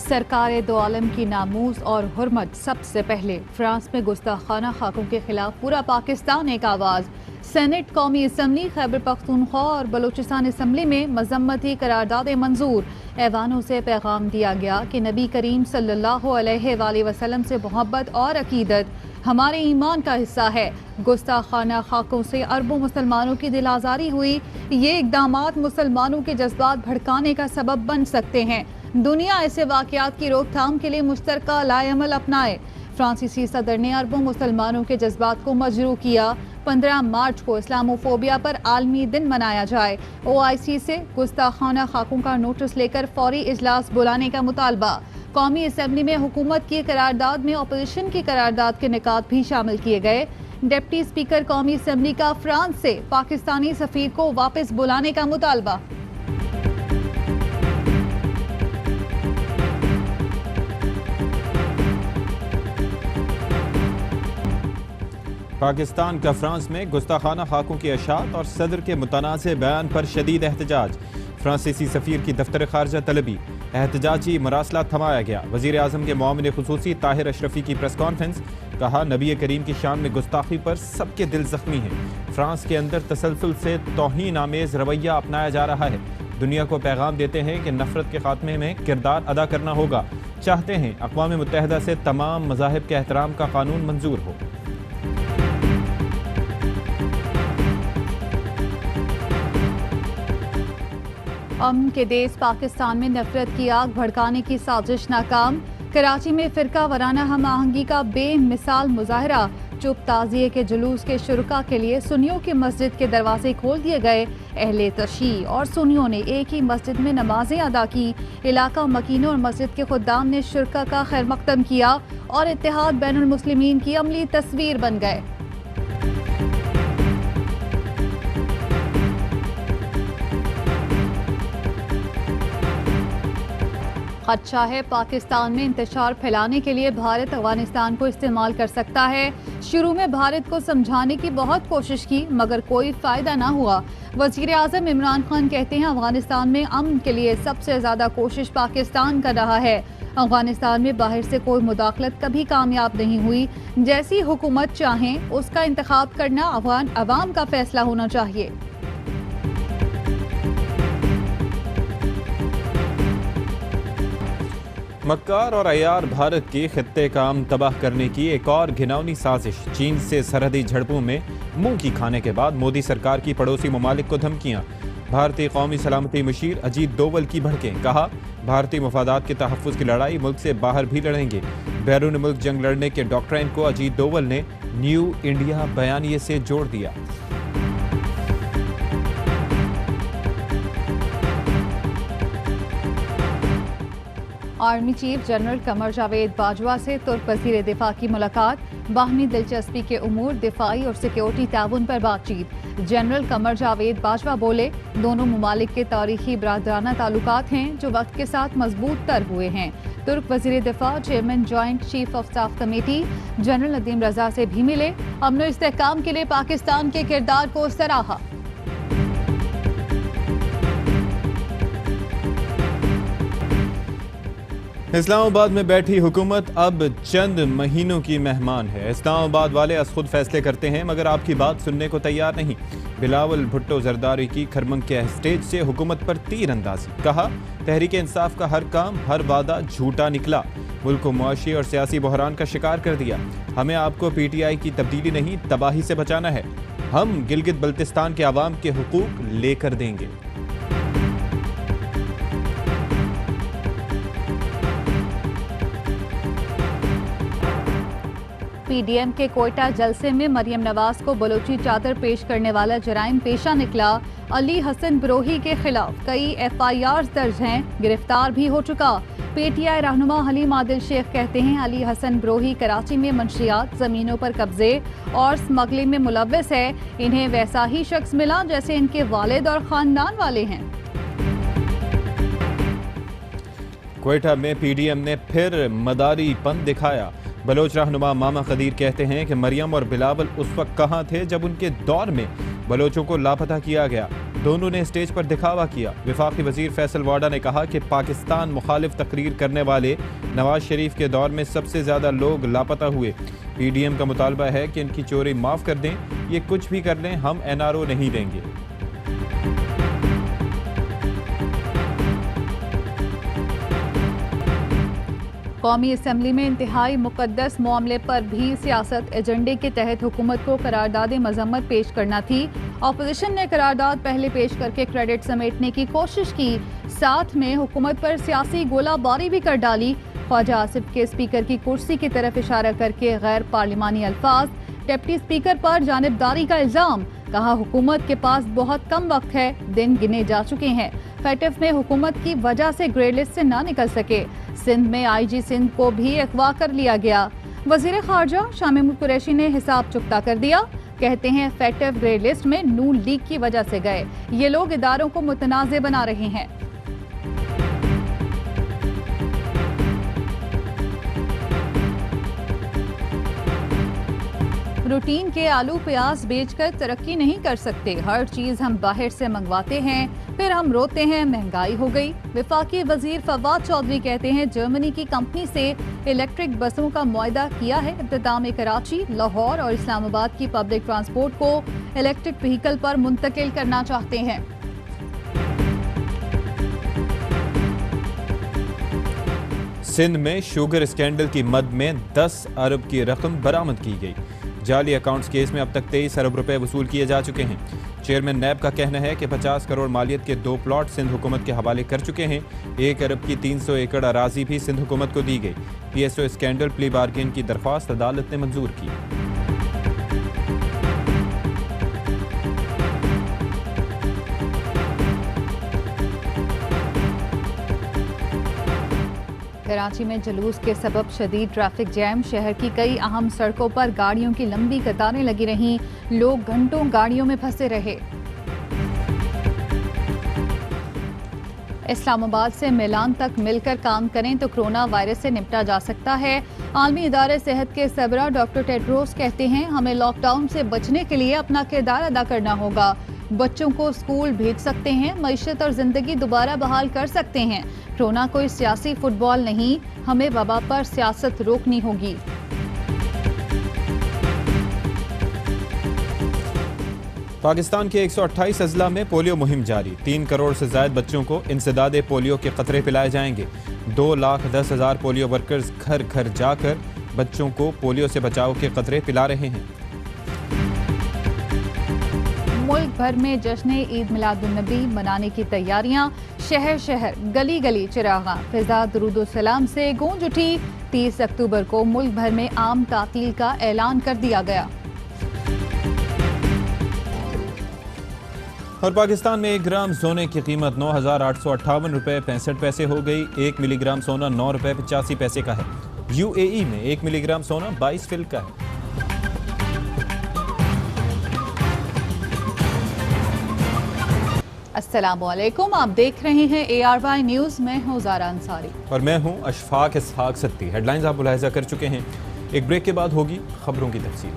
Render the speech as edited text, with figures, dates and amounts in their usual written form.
सरकार दो आलम की नामूस और हुर्मत सबसे पहले। फ्रांस में गुस्ताखाना खाकों के खिलाफ पूरा पाकिस्तान एक आवाज़। सेनेट, कौमी असम्बली, खैबर पख्तूनख्वा और बलूचिस्तान असम्बली में मजम्मती करारदादें मंजूर। ऐवानों से पैगाम दिया गया कि नबी करीम सल्लल्लाहु अलैहि वसल्लम से मोहब्बत और अकीदत हमारे ईमान का हिस्सा है। गुस्ताखाना खाकों से अरबों मुसलमानों की दिल आज़ारी हुई। ये इक़दामात मुसलमानों के जज्बात भड़काने का सबब बन सकते हैं। दुनिया ऐसे वाक़यात की रोकथाम के लिए मुश्तरका लाएअमल अपनाए। फ्रांसीसी सदर ने अरबों मुसलमानों के जज्बात को मजरू किया। 15 मार्च को इस्लामोफोबिया पर आलमी दिन मनाया जाए। OIC से गुस्ताखाना खाकों का नोटिस लेकर फौरी इजलास बुलाने का मुतालबा। कौमी असम्बली में हुकूमत की करारदाद में अपोजिशन की करारदाद के निकात भी शामिल किए गए। डिप्टी स्पीकर कौमी असम्बली का फ्रांस से पाकिस्तानी सफीर को वापस बुलाने का मुतालबा। पाकिस्तान का फ्रांस में गुस्ताखाना खाकों की अशात और सदर के मुतनाज़ बयान पर शदीद एहतजाज। फ्रांसीसी सफ़ीर की दफ्तर खारजा तलबी। एहतजाजी मरासला थमाया गया। वज़ीर आज़म के मुआविन खुसूसी ताहिर अशरफी की प्रेस कॉन्फ्रेंस। कहा, नबी करीम की शान में गुस्ताखी पर सबके दिल जख्मी हैं। फ्रांस के अंदर तसलसल से तौहीन आमेज़ रवैया अपनाया जा रहा है। दुनिया को पैगाम देते हैं कि नफरत के खात्मे में किरदार अदा करना होगा। चाहते हैं अक़वाम मुत्तहिदा से तमाम मज़ाहिब के एहतराम का कानून मंजूर हो। अमन के देश पाकिस्तान में नफरत की आग भड़काने की साजिश नाकाम। कराची में फिरका वराना हम आहंगी का बेमिसाल मुजाहरा। चुप ताज़िए के जुलूस के शुरका के लिए सुन्नियों की मस्जिद के दरवाजे खोल दिए गए। अहले तशी और सुन्नियों ने एक ही मस्जिद में नमाजें अदा की। इलाका मकीनों और मस्जिद के खुद्दाम ने शुरका का खैर मकदम किया और इत्तेहाद बैनुल मुस्लिमीन की अमली तस्वीर बन गए। खदशा है पाकिस्तान में इंतशार फैलाने के लिए भारत अफगानिस्तान को इस्तेमाल कर सकता है। शुरू में भारत को समझाने की बहुत कोशिश की मगर कोई फायदा ना हुआ। वजीर आज़म इमरान खान कहते हैं, अफगानिस्तान में अमन के लिए सबसे ज्यादा कोशिश पाकिस्तान कर रहा है। अफगानिस्तान में बाहर से कोई मुदाखलत कभी कामयाब नहीं हुई। जैसी हुकूमत चाहें उसका इंतखाब करना अफगान अवाम का फैसला होना चाहिए। मक्कार और अयार भारत की खित्ते का अमन तबाह करने की एक और घिनौनी साजिश। चीन से सरहदी झड़पों में मुंह की खाने के बाद मोदी सरकार की पड़ोसी ममालिक को धमकियां। भारतीय कौमी सलामती मुशीर अजीत डोवल की भड़कें। कहा, भारतीय मफादात के तहफ़्फ़ुज़ की लड़ाई मुल्क से बाहर भी लड़ेंगे। बैरून मुल्क जंग लड़ने के डॉक्ट्राइन को अजीत डोवल ने न्यू इंडिया बयानिए से जोड़ दिया। Army chief general Qamar Javed Bajwa से तुर्क वज़ीर दिफा की मुलाकात। बाहमी दिलचस्पी के उमूर, दिफाई और सिक्योरिटी ताउन पर बातचीत। जनरल कमर जावेद बाजवा बोले, दोनों ममालिक के तारीखी बरादराना ताल्लुकात हैं जो वक्त के साथ मजबूत तर हुए हैं। तुर्क वज़ीर दिफा chairman joint chief of staff committee general Nadeem Raza से भी मिले। अमन और इस्तेहकाम के लिए पाकिस्तान के किरदार को सराहा। इस्लामाबाद में बैठी हुकूमत अब चंद महीनों की मेहमान है। इस्लामाबाद वाले अस खुद फैसले करते हैं मगर आपकी बात सुनने को तैयार नहीं। बिलावल भुट्टो जरदारी की खरमंग के स्टेज से हुकूमत पर तीर अंदाजी। कहा, तहरीक इंसाफ का हर काम, हर वादा झूठा निकला। मुल्क को मुआशी और सियासी बहरान का शिकार कर दिया। हमें आपको PTI की तब्दीली नहीं तबाही से बचाना है। हम गिलगित बल्तिस्तान के आवाम के हुकूक लेकर देंगे। PDM के कोयटा जलसे में मरियम नवाज को बलोची चादर पेश करने वाला जराइम पेशा निकला। अली हसन बरोही के खिलाफ कई FIRs दर्ज हैं, गिरफ्तार भी हो चुका। PTI रहनुमा हलीम आदिल शेख कहते हैं, अली हसन बरोही कराची में मंशियात, जमीनों पर कब्जे और स्मगलिंग में मुलव्वस है। इन्हें वैसा ही शख्स मिला जैसे इनके वालिद और खानदान वाले हैं। कोयटा में PDM ने फिर मदारीपन दिखाया। बलोच रहनुमा मामा खदीर कहते हैं कि मरियम और बिलावल उस वक्त कहाँ थे जब उनके दौर में बलोचों को लापता किया गया। दोनों ने स्टेज पर दिखावा किया। वफाकी वजीर फैसल वाडा ने कहा कि पाकिस्तान मुखालिफ तकरीर करने वाले नवाज शरीफ के दौर में सबसे ज़्यादा लोग लापता हुए। PDM का मुतालबा है कि इनकी चोरी माफ़ कर दें, ये कुछ भी कर लें, हम NRO नहीं देंगे। कौमी असम्बली में इंतहाई मुकद्दस मामले पर भी सियासत एजेंडे के तहत हुकूमत को करारदाद मजम्मत पेश करना थी। अपोजिशन ने करारदाद पहले पेश करके क्रेडिट समेटने की कोशिश की, साथ में हुकूमत पर सियासी गोलाबारी भी कर डाली। ख्वाजा आसिफ के स्पीकर की कुर्सी की तरफ इशारा करके गैर पार्लिमानी अल्फाज, डिप्टी स्पीकर पर जानिबदारी का इल्जाम। कहा हुकूमत के पास बहुत कम वक्त है, दिन गिने जा चुके हैं। फैटफ में हुकूमत की वजह से ग्रे लिस्ट से ना निकल सके। सिंध में IG सिंध को भी अगवा कर लिया गया। वजीर खारजा शाह महमूद कुरैशी ने हिसाब चुकता कर दिया। कहते हैं फैटफ ग्रे लिस्ट में नून लीग की वजह से गए, ये लोग इदारों को मुतनाज़े बना रहे हैं। रूटीन के आलू प्याज बेचकर तरक्की नहीं कर सकते, हर चीज हम बाहर से मंगवाते हैं, फिर हम रोते हैं महंगाई हो गई। वफाकी वजीर फवाद चौधरी कहते हैं जर्मनी की कंपनी से इलेक्ट्रिक बसों का मुआहदा किया है। इब्तिदा कराची, लाहौर और इस्लामाबाद की पब्लिक ट्रांसपोर्ट को इलेक्ट्रिक व्हीकल पर मुंतकिल करना चाहते हैं। सिंध में शुगर स्कैंडल की मद में 10 अरब की रकम बरामद की गई। जाली अकाउंट्स केस में अब तक 23 अरब रुपए वसूल किए जा चुके हैं। चेयरमैन नैब का कहना है कि 50 करोड़ मालियत के 2 प्लॉट सिंध हुकूमत के हवाले कर चुके हैं। 1 अरब की 300 एकड़ अराजी भी सिंध हुकूमत को दी गई। PSO स्कैंडल प्ली बार्गेन की दरख्वास्त अदालत ने मंजूर की। कराची में जुलूस के सबब शदीद ट्रैफिक जैम, शहर की कई अहम सड़कों पर गाड़ियों की लंबी कतारें लगी रहीं, लोग घंटों गाड़ियों में फंसे रहे। इस्लामाबाद से मिलान तक मिलकर काम करें तो कोरोना वायरस से निपटा जा सकता है। आलमी इदारे सेहत के सरबराह डॉक्टर टेड्रोस कहते हैं हमें लॉकडाउन से बचने के लिए अपना किरदार अदा करना होगा। बच्चों को स्कूल भेज सकते हैं, मईशत और जिंदगी दोबारा बहाल कर सकते हैं। कोरोना कोई सियासी फुटबॉल नहीं, हमें वबा पर सियासत रोकनी होगी। पाकिस्तान के 128 अजला में पोलियो मुहिम जारी। 3 करोड़ से ज्यादा बच्चों को इंसदादे पोलियो के कतरे पिलाए जाएंगे। 2,10,000 पोलियो वर्कर्स घर घर जाकर बच्चों को पोलियो से बचाव के कतरे पिला रहे हैं। मुल्क भर में जश्न ईद मिलादुन्नबी मनाने की तैयारियां, शहर शहर गली गली चिरागा, फिजा दुरूद सलाम से गूंज उठी। 30 अक्टूबर को मुल्क भर में आम तातील का ऐलान कर दिया गया। और पाकिस्तान में 1 ग्राम सोने की कीमत 9,858 रुपये 65 पैसे हो गई। 1 मिलीग्राम सोना 9 रुपये 85 पैसे का है। UAE में 1 मिलीग्राम सोना 22 फिल का है। अस्सलामुअलैकुम, आप देख रहे हैं ARY न्यूज़। मैं हूं ज़ारा अंसारी और मैं हूं अशफाक इसहाक सत्ती। हेडलाइंस आप मुलाहिजा कर चुके हैं। एक ब्रेक के बाद होगी खबरों की तफसील।